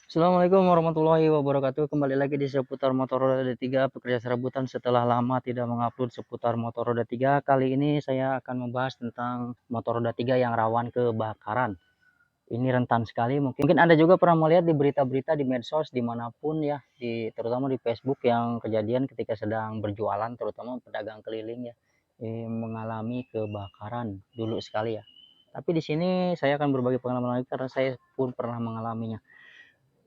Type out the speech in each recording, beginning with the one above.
Assalamualaikum warahmatullahi wabarakatuh. Kembali lagi di seputar motor roda 3, pekerja serabutan setelah lama tidak mengupload seputar motor roda 3. Kali ini saya akan membahas tentang motor roda 3 yang rawan kebakaran. Ini rentan sekali. Mungkin Anda juga pernah melihat di berita-berita di medsos dimanapun ya, terutama di Facebook yang kejadian ketika sedang berjualan, terutama pedagang keliling ya, mengalami kebakaran dulu sekali ya. Tapi di sini saya akan berbagi pengalaman lagi karena saya pun pernah mengalaminya.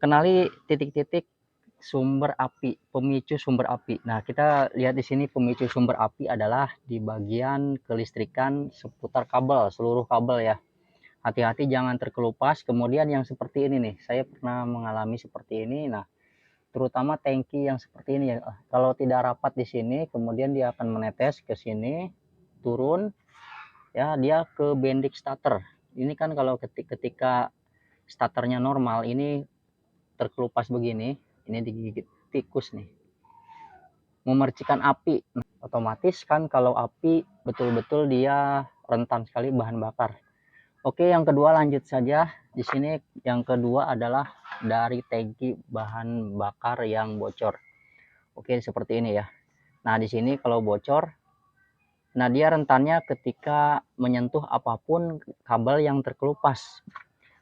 Kenali titik-titik sumber api, pemicu sumber api. Nah, kita lihat di sini pemicu sumber api adalah di bagian kelistrikan seputar kabel, seluruh kabel ya. Hati-hati jangan terkelupas. Kemudian yang seperti ini nih, saya pernah mengalami seperti ini. Nah, terutama tangki yang seperti ini ya. Kalau tidak rapat di sini, kemudian dia akan menetes ke sini, turun ya, dia ke bendik starter. Ini kan kalau ketika starternya normal, ini terkelupas begini, ini digigit tikus nih, memercikan api. Nah, otomatis kan kalau api betul-betul dia rentan sekali bahan bakar. Oke, yang kedua lanjut saja. Di sini yang kedua adalah dari tangki bahan bakar yang bocor. Oke, seperti ini ya. Nah, di sini kalau bocor, nah dia rentannya ketika menyentuh apapun kabel yang terkelupas.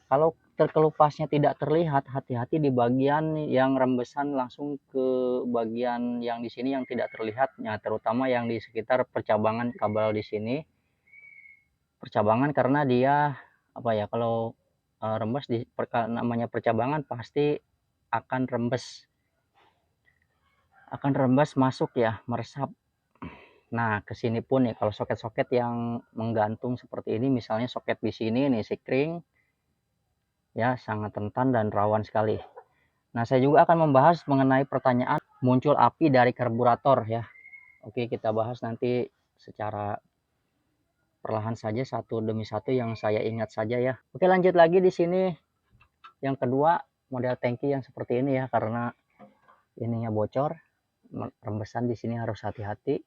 Kalau terkelupasnya tidak terlihat, hati-hati di bagian yang rembesan langsung ke bagian yang di sini yang tidak terlihat, ya, terutama yang di sekitar percabangan kabel di sini. Percabangan karena dia apa ya, kalau rembes di namanya percabangan pasti akan rembes masuk ya, meresap. Nah, ke sini pun nih kalau soket-soket yang menggantung seperti ini, misalnya soket di sini nih sikring ya, sangat rentan dan rawan sekali. Nah, saya juga akan membahas mengenai pertanyaan muncul api dari karburator ya. Oke, kita bahas nanti secara perlahan saja satu demi satu yang saya ingat saja ya. Oke, lanjut lagi di sini. Yang kedua, model tangki yang seperti ini ya, karena ininya bocor, rembesan di sini harus hati-hati.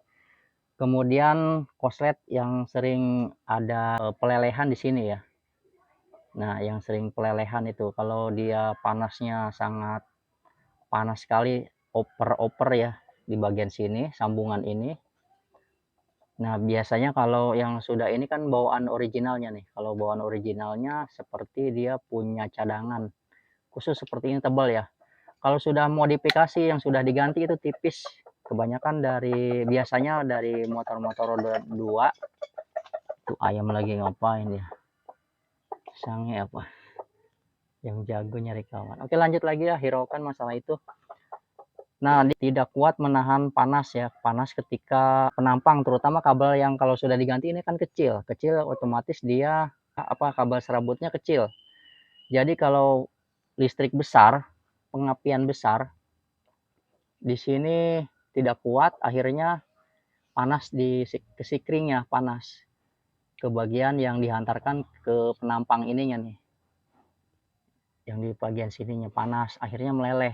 Kemudian koslet yang sering ada pelelehan di sini ya. Nah, yang sering pelelehan itu kalau dia panasnya sangat panas sekali, oper-oper ya di bagian sini, sambungan ini. Nah, biasanya kalau yang sudah ini kan bawaan originalnya nih. Kalau bawaan originalnya seperti dia punya cadangan khusus seperti ini tebal ya. Kalau sudah modifikasi yang sudah diganti itu tipis. Kebanyakan dari biasanya dari motor-motor roda 2. Tuh ayam lagi ngapain ya? Sangnya apa? Yang jago nyari kawan. Oke, lanjut lagi ya, hiraukan masalah itu. Nah, tidak kuat menahan panas ya, panas ketika penampang, terutama kabel yang kalau sudah diganti ini kan kecil, kecil otomatis dia kabel serabutnya kecil. Jadi kalau listrik besar, pengapian besar, di sini tidak kuat, akhirnya panas di kesikringnya, panas ke bagian yang dihantarkan ke penampang ininya nih, yang di bagian sininya panas, akhirnya meleleh.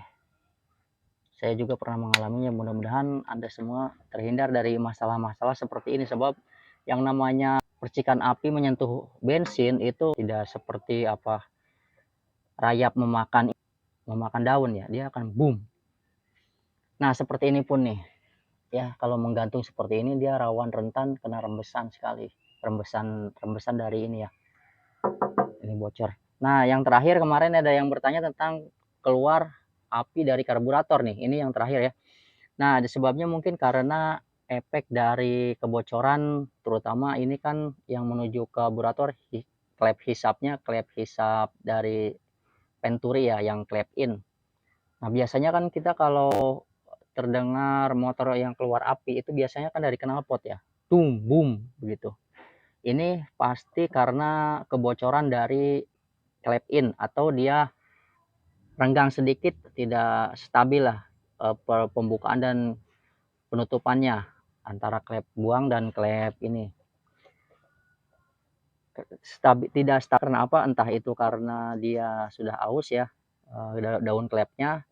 Saya juga pernah mengalaminya, mudah-mudahan Anda semua terhindar dari masalah-masalah seperti ini, sebab yang namanya percikan api menyentuh bensin itu tidak seperti apa rayap memakan daun ya, dia akan boom. Nah, seperti ini pun nih ya, kalau menggantung seperti ini dia rawan rentan kena rembesan sekali, rembesan dari ini ya, ini bocor. Nah, yang terakhir kemarin ada yang bertanya tentang keluar api dari karburator nih, ini yang terakhir ya. Nah, sebabnya mungkin karena efek dari kebocoran, terutama ini kan yang menuju ke karburator, klep hisap dari Venturi ya, yang klep in. Nah, biasanya kan kita kalau terdengar motor yang keluar api itu biasanya kan dari knalpot ya, tung boom begitu. Ini pasti karena kebocoran dari klep in atau dia renggang sedikit, tidak stabil lah pembukaan dan penutupannya antara klep buang dan klep ini tidak stabil. Karena apa? Entah itu karena dia sudah aus ya, daun klepnya,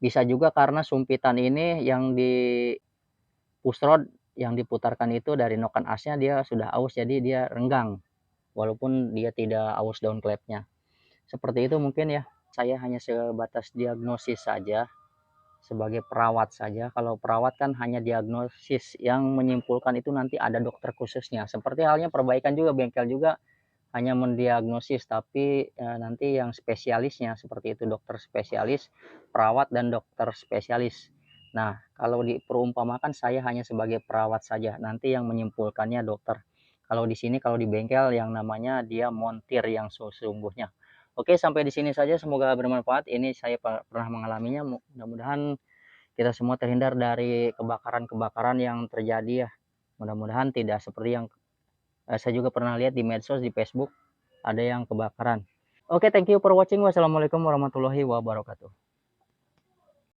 bisa juga karena sumpitan ini yang di push rod yang diputarkan itu dari noken asnya dia sudah aus, jadi dia renggang walaupun dia tidak aus daun klepnya. Seperti itu mungkin ya. saya hanya sebatas diagnosis saja, sebagai perawat saja. Kalau perawat kan hanya diagnosis, yang menyimpulkan itu nanti ada dokter khususnya. Seperti halnya perbaikan juga, bengkel juga hanya mendiagnosis, tapi nanti yang spesialisnya seperti itu, dokter spesialis, perawat, dan dokter spesialis. Nah, kalau diperumpamakan saya hanya sebagai perawat saja, nanti yang menyimpulkannya dokter. Kalau di sini, kalau di bengkel yang namanya dia montir yang sesungguhnya. Oke, sampai di sini saja, semoga bermanfaat. Ini saya pernah mengalaminya, mudah-mudahan kita semua terhindar dari kebakaran-kebakaran yang terjadi ya. Mudah-mudahan tidak seperti yang saya juga pernah lihat di medsos, di Facebook, ada yang kebakaran. Oke, thank you for watching. Wassalamualaikum warahmatullahi wabarakatuh.